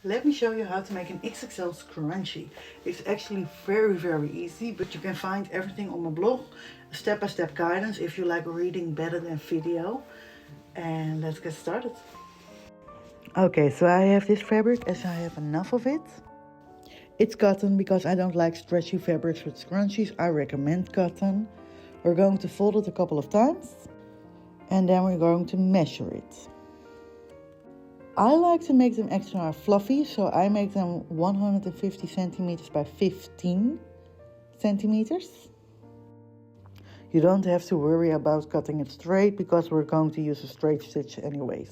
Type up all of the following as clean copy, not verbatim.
Let me show you how to make an XXL scrunchie. It's actually very easy, but you can find everything on my blog. Step-by-step guidance if you like reading better than video. And let's get started. Okay, so I have this fabric as I have enough of it. It's cotton because I don't like stretchy fabrics with scrunchies. I recommend cotton. We're going to fold it a couple of times and then we're going to measure it. I like to make them extra fluffy, so I make them 150 centimeters by 15 centimeters. You don't have to worry about cutting it straight because we're going to use a straight stitch anyways.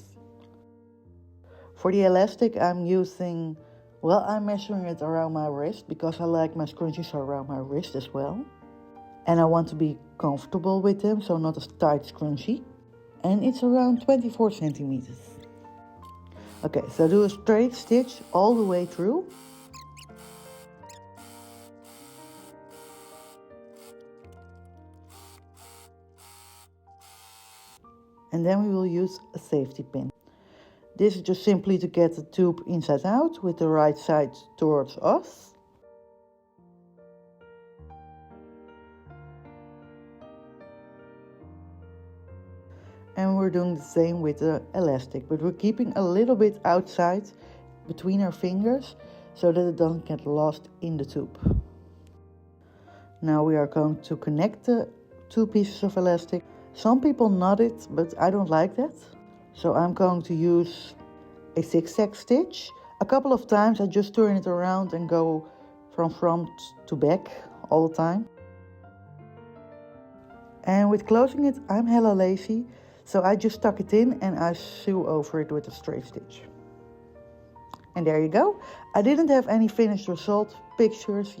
For the elastic I'm measuring it around my wrist because I like my scrunchies around my wrist as well. And I want to be comfortable with them, so not a tight scrunchie. And it's around 24 centimeters. Okay, so do a straight stitch all the way through. And then we will use a safety pin. This is just simply to get the tube inside out with the right side towards us. And we're doing the same with the elastic, but we're keeping a little bit outside between our fingers so that it doesn't get lost in the tube. Now we are going to connect the two pieces of elastic. Some people knot it, but I don't like that. So I'm going to use a zigzag stitch. A couple of times I just turn it around and go from front to back all the time. And with closing it, I'm hella lazy. So I just tuck it in and I sew over it with a straight stitch. And there you go. I didn't have any finished result pictures,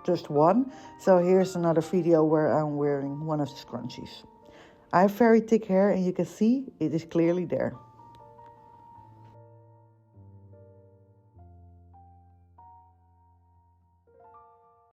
just one. So here's another video where I'm wearing one of the scrunchies. I have very thick hair and you can see it is clearly there.